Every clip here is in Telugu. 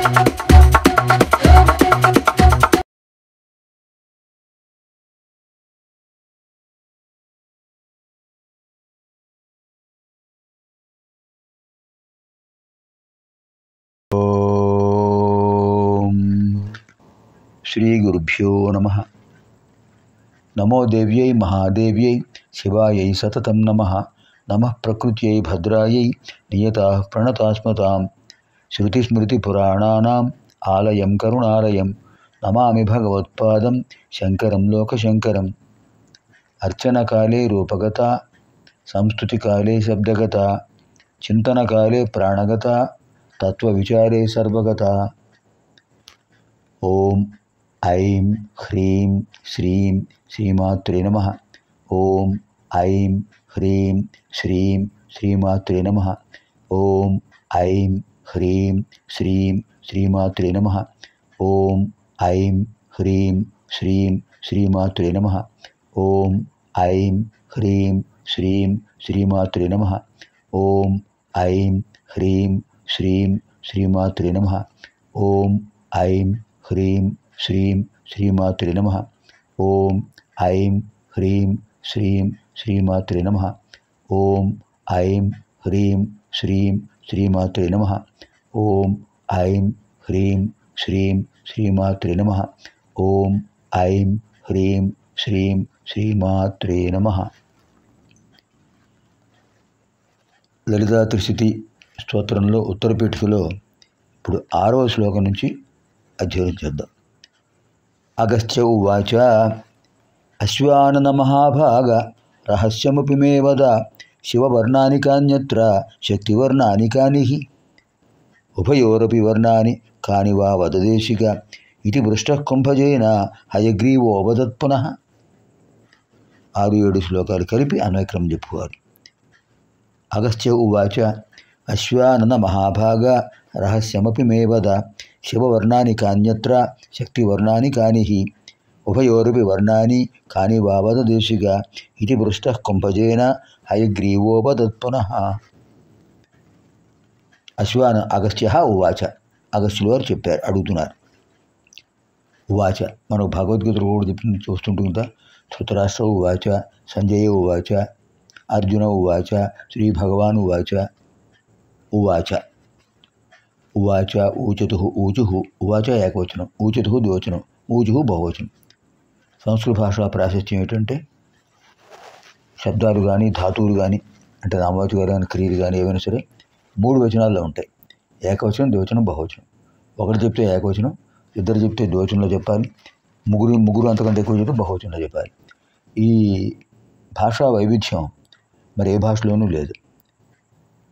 శ్రీ గురుభ్యో నమః. నమో దేవ్యై మహాదేవ్యై శివాయై సతతం నమః. నమః ప్రకృత్యై భద్రాయై నియతాః ప్రణతాస్మతాం. శృతిస్మృతిపురాణానాం ఆలయం కరుణాలయం నమామి భగవత్పాదం శంకరం లోకశంకరం. అర్చనకాలే రూపగత, సంస్తుతికాలే శబ్దగత, చింతనకాలే ప్రాణగత, తత్వవిచారే సర్వగత. ఓం ఐం హ్రీం శ్రీం శ్రీమాత్రే నమః. ఓం ఐం హ్రీం శ్రీం శ్రీమాత్రే నమః. ఓం ఐం హ్రీం శ్రీం శ్రీమాత్రే నమః. ఓం ఐం హ్రీం శ్రీం శ్రీమాత్రే నమః. ఓం ఐం హ్రీం శ్రీం శ్రీమాత్రే నమః. ఓం ఐం హ్రీం శ్రీం శ్రీమాత్రే నమః. ఓం ఐం హ్రీం శ్రీం శ్రీమాత్రే నమః. ఓం ఐం హ్రీం శ్రీం శ్రీమాత్రే నమః. ఓం ఐం హ్రీం శ్రీం శ్రీమాత్రే నమః. ఓం ఐం హ్రీం శ్రీం శ్రీమాత్రే నమః. ఓం ఐం హ్రీం శ్రీం శ్రీమాత్రే నమః. లలితా త్రిశతి స్తోత్రంలో ఉత్తరపీఠికలో ఇప్పుడు 6వ శ్లోకం నుంచి అధ్యయనం చేద్దాం. అగస్త్య ఉవాచ అశ్వానన మహాభాగ రహస్యమపి మే వద శివవర్ణాని కాన్యత్ర శక్తివర్ణాని కాని ఉభయోరపి వర్ణాని కాని వా వదదేశిక ఇది పృష్టః కుంభజేన హయగ్రీవోవదత్ పునః. 6-7 శ్లోకాలు కలిపి అన్వయక్రమం చెప్పుకోవాలి. అగస్త్య ఉవాచ అశ్వానన మహాభాగ రహస్యమపి మే వద శివవర్ణాని కాన్యత్ర శక్తివర్ణాని కాని ఉభయోరపి వర్ణాని కాని వా వదదేశిక ఇది పృష్టః కుంభజేన హయగ్రీవోవదత్ పునః. అశ్వాన అగస్త్య ఉవాచ, అగస్త్యులు వారు చెప్పారు, అడుగుతున్నారు. ఉవాచ మనకు భగవద్గీతలు కూడా చెప్పి చూస్తుంటుందా. ధృతరాష్ట్ర ఉవాచ, సంజయ ఉవాచ, అర్జున ఉవాచ, శ్రీ భగవాన్ ఉవాచ. ఉవాచ ఉవాచ ఊచతు ఊచు. ఉవాచ ఏకవచనం, ఊచతు ద్వివచనం, ఊచు బహువచనం. సంస్కృత భాషా ప్రాశస్త్యం ఏంటంటే శబ్దాలు కానీ ధాతువులు కానీ అంటే నామవాచకాలు కానీ క్రియలు కానీ ఏవైనా సరే 3 వచనాల్లో ఉంటాయి. ఏకవచనం, ద్వివచనం, బహువచనం. ఒకటి చెప్తే ఏకవచనం, ఇద్దరు చెప్తే ద్వివచనంలో చెప్పాలి, ముగ్గురు అంతకంటే ఎక్కువ చెప్తే బహువచనంలో చెప్పాలి. ఈ భాషా వైవిధ్యం మరి ఏ భాషలోనూ లేదు.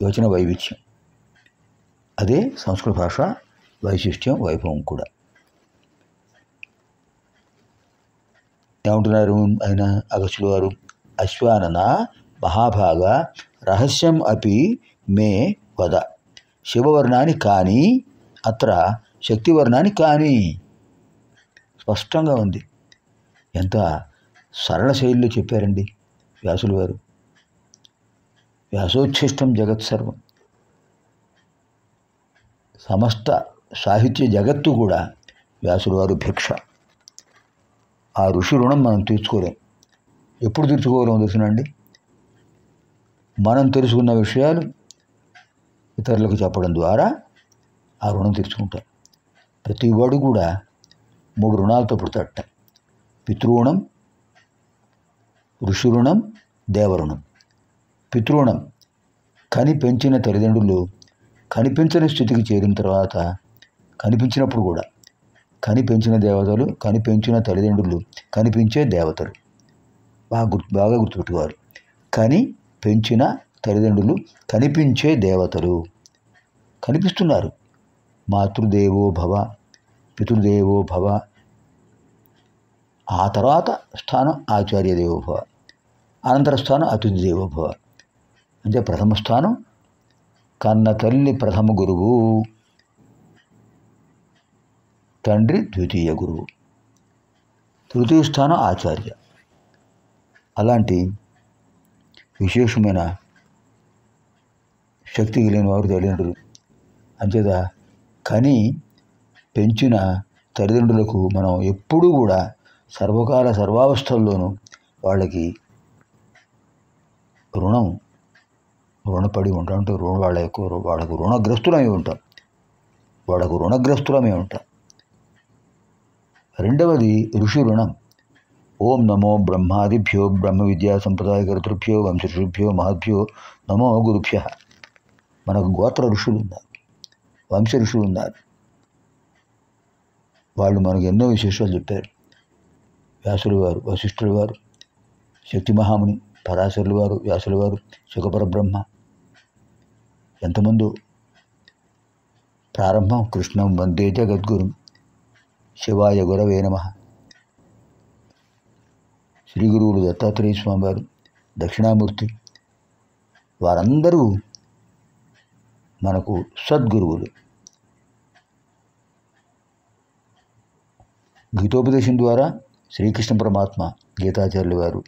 వచన వైవిధ్యం అదే సంస్కృత భాష వైశిష్ట్యం, వైభవం కూడా. ఏమంటున్నారు ఆయన అగస్త్యులు వారు? అశ్వానన మహాభాగ రహస్యం అపి మే వద శివవర్ణాన్ని కానీ అత్ర శక్తివర్ణాన్ని కానీ. స్పష్టంగా ఉంది. ఎంత సరళ శైలిలో చెప్పారండి వ్యాసులు వారు. వ్యాసోచ్ఛిష్టం జగత్సర్వం. సమస్త సాహిత్య జగత్తు కూడా వ్యాసుల వారు భిక్ష. ఆ ఋషి రుణం మనం తీర్చుకోలేం. ఎప్పుడు తీర్చుకోలేము తెలుసునండి? మనం తెలుసుకున్న విషయాలు ఇతరులకు చెప్పడం ద్వారా ఆ రుణం తీర్చుకుంటాం. ప్రతివాడు కూడా 3 రుణాలతో పుడతాడట. పితృణం, ఋషి రుణం, దేవరుణం. పితృణం కని పెంచిన తల్లిదండ్రులు కనిపించని స్థితికి చేరిన తర్వాత, కనిపించినప్పుడు కూడా కనిపెంచిన దేవతలు, కనిపెంచిన తల్లిదండ్రులు, కనిపించే దేవతలు. బాగా గుర్తుపెట్టుకోవాలి. కని పెంచిన తల్లిదండ్రులు, కనిపించే దేవతలు. కనిపిస్తున్నారు. మాతృదేవో భవ, పితృదేవో భవ. ఆ తర్వాత స్థానం ఆచార్య దేవో భవ, అనంతర స్థానం అతిథి దేవో భవ. అంటే ప్రథమ స్థానం కన్న తల్లి ప్రథమ గురువు, తండ్రి ద్వితీయ గురువు, తృతీయ స్థానం ఆచార్య. అలాంటి విశేషమైన శక్తి కలిగిన వారు తల్లిదండ్రులు. అంచేత కని పెంచిన తల్లిదండ్రులకు మనం ఎప్పుడూ కూడా సర్వకాల సర్వావస్థల్లోనూ వాళ్ళకి రుణపడి ఉంటాం. అంటే వాళ్ళకు రుణగ్రస్తులమై ఉంటాం. రెండవది ఋషి రుణం. ఓం నమో బ్రహ్మాదిభ్యో బ్రహ్మ విద్యా సంప్రదాయకర్తృభ్యో వంశఋషిభ్యో మహద్భ్యో నమో గురుభ్య. మనకు గోత్ర ఋషులు ఉన్నారు, వంశ ఋషులు ఉన్నారు. వాళ్ళు మనకు ఎన్నో విశేషాలు చెప్పారు. వ్యాసులు వారు, వశిష్ఠులు వారు, శక్తి మహాముని, పరాశరులు వారు, వ్యాసులు వారు, శుకపరబ్రహ్మ, ఎంతమందో. ప్రారంభం కృష్ణం వందే జగద్గురుం, శివాయ గురవే నమః. శ్రీ గురువులు దత్తాత్రేయ స్వామి వారు, దక్షిణామూర్తి, వారందరూ మనకు సద్గురువులు. గీతోపదేశం ద్వారా శ్రీకృష్ణ పరమాత్మ, గీతాచార్యులు వారు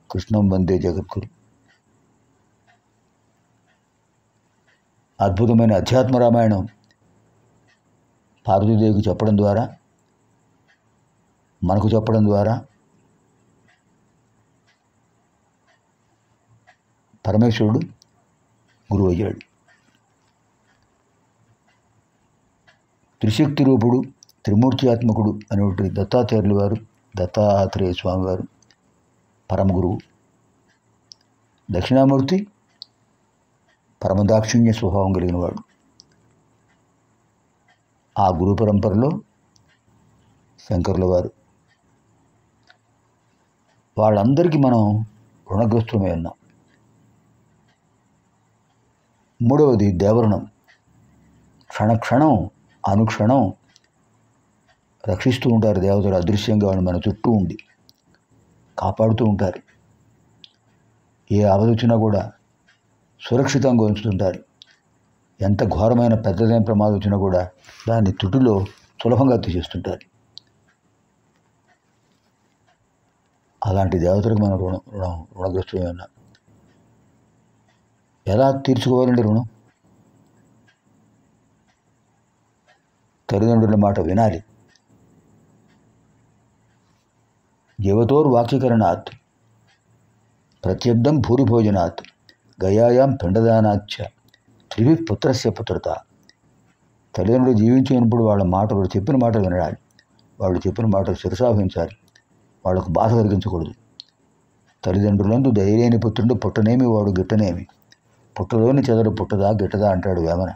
కృష్ణం వందే జగద్గురు. అద్భుతమైన అధ్యాత్మ రామాయణం పార్వతీదేవికి చెప్పడం ద్వారా, మనకు చెప్పడం ద్వారా పరమేశ్వరుడు గురువు అయ్యాడు. త్రిశక్తి రూపుడు, త్రిమూర్త్యాత్మకుడు అనేటువంటి దత్తాచార్యులు వారు, దత్తాత్రేయ స్వామి వారు పరమ గురువు. దక్షిణామూర్తి పరమదాక్షిణ్య స్వభావం కలిగిన వాడు. ఆ గురు పరంపరలో శంకరుల వారు. వాళ్ళందరికీ మనం రుణగ్రస్తులమై ఉన్నాం. మూడవది దేవరుణం. క్షణక్షణం అనుక్షణం రక్షిస్తూ ఉంటారు దేవతలు. అదృశ్యంగా వాళ్ళు మన చుట్టూ ఉండి కాపాడుతూ ఉంటారు. ఏ ఆపద వచ్చినా కూడా సురక్షితంగా ఉంచుతుంటారు. ఎంత ఘోరమైన పెద్దదైన ప్రమాదం వచ్చినా కూడా దాన్ని తుటిలో సులభంగా తీసేస్తుంటారు. అలాంటి దేవతలకు మనం రుణగ్రస్తులై ఉన్నాం. ఎలా తీర్చుకోవాలండి రుణం? తల్లిదండ్రుల మాట వినాలి. జీవతోర్వాక్యకరణాత్ ప్రత్యబ్దం భూరిభోజనాత్ గయాయాం పిండదానాచ్చ త్రివి పుత్రస్య పుత్రత. తల్లిదండ్రులు జీవించినప్పుడు వాళ్ళ మాటలు, చెప్పిన మాటలు వినాలి. వాళ్ళు చెప్పిన మాటలు శిరసావహించాలి. వాళ్ళకు బాధ కలిగించకూడదు. తల్లిదండ్రులందు ధైర్యని పుత్రుడు పుట్టనేమి వాడు గిట్టనేమి, పుట్టలోని చెదరు పుట్టదా గిట్టదా అంటాడు వేమన.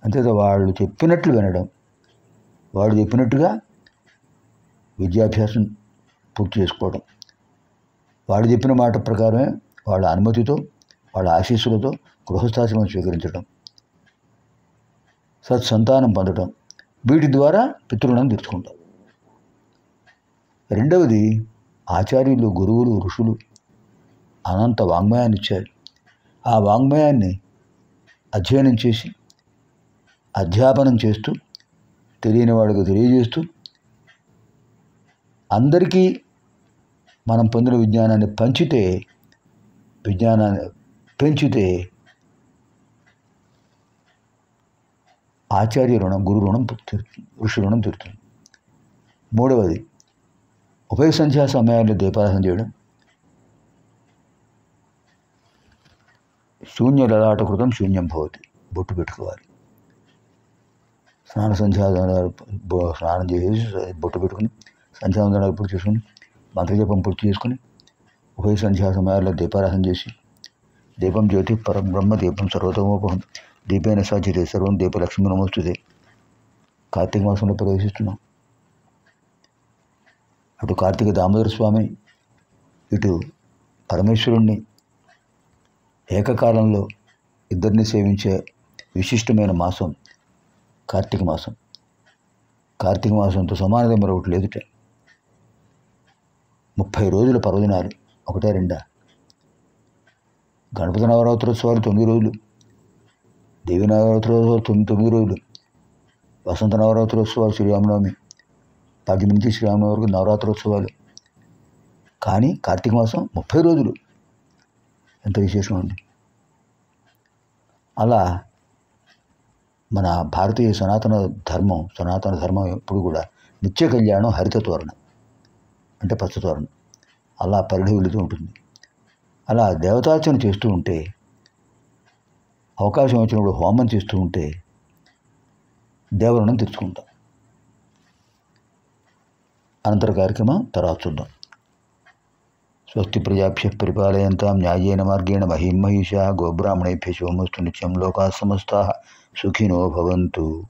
అంతేత వాళ్ళు చెప్పినట్లు వినడం, వాడు చెప్పినట్టుగా విద్యాభ్యాసం పూర్తి చేసుకోవడం, వాడు చెప్పిన మాట ప్రకారమే వాళ్ళ అనుమతితో, వాళ్ళ ఆశీస్సులతో గృహస్థాశ్రమం స్వీకరించడం, సత్సంతానం పొందడం, వీటి ద్వారా పితృణం తీర్చుకుంటాం. రెండవది ఆచార్యులు, గురువులు, ఋషులు అనంత వాంగ్మయాన్ని ఇచ్చారు. ఆ వాంగ్మయాన్ని అధ్యయనం చేసి, అధ్యాపనం చేస్తూ, తెలియని వాడికి తెలియజేస్తూ, అందరికీ మనం పొందిన విజ్ఞానాన్ని పెంచితే ఆచార్య రుణం, గురు రుణం తీరుతుంది, ఋషి రుణం తీరుతుంది. మూడవది ఉభయ సంధ్యా సమయాల్లో దీపారాధన చేయడం. శూన్య లలాట కృతం శూన్యం భవతి. బొట్టు పెట్టుకోవాలి. స్నానం చేసి బొట్టు పెట్టుకుని సంధ్యావందనాలు పూర్తి చేసుకుని మంత్రజపం పూర్తి చేసుకుని ఉభయ సంధ్యా సమయాల్లో దీపారాధన చేసి, దీపం జ్యోతి పరబ్రహ్మ దీపం సర్వతమోపహం దీపేన సాధ్యతే సర్వం దీపలక్ష్మి నమోస్తుతే. కార్తీక మాసంలో ప్రవేశిస్తున్నాం. అటు కార్తీక దామోదర స్వామి, ఇటు పరమేశ్వరుణ్ణి ఏకకాలంలో ఇద్దరిని సేవించే విశిష్టమైన మాసం కార్తీక మాసం. కార్తీక మాసంతో సమానత మరొకటి లేదుట. 30 రోజుల పర్వదినాలు, ఒకటే రెండా? గణపతి నవరాత్రోత్సవాలు 9 రోజులు, దేవి నవరాత్రోత్సవాలు 9 రోజులు, వసంత నవరాత్రోత్సవాలు, శ్రీరామనవమి, 10 నుంచి శ్రీరామనవమి వరకు నవరాత్రోత్సవాలు. కానీ కార్తీక మాసం 30 రోజులు. ఎంత విశేషం అండి! అలా మన భారతీయ సనాతన ధర్మం ఎప్పుడు కూడా నిత్య కళ్యాణం హరిత తోరణం అంటే పచ్చ తోరణం అలా పరిధి వెళుతూ ఉంటుంది. అలా దేవతార్చన చేస్తూ ఉంటే, అవకాశం వచ్చినప్పుడు హోమం చేస్తూ ఉంటే దేవరుణం తెచ్చుకుంటాం. అనంతర కార్యక్రమం తర్వాత చూద్దాం. స్వస్తి ప్రజాభ్యః పరిపాలయంతాం న్యాయేన మార్గేణ మహీం మహిషా గోబ్రాహ్మణేభ్యः శుభమస్తు నిత్యం లోకాः సమస్తాः సుఖినో భవంతు.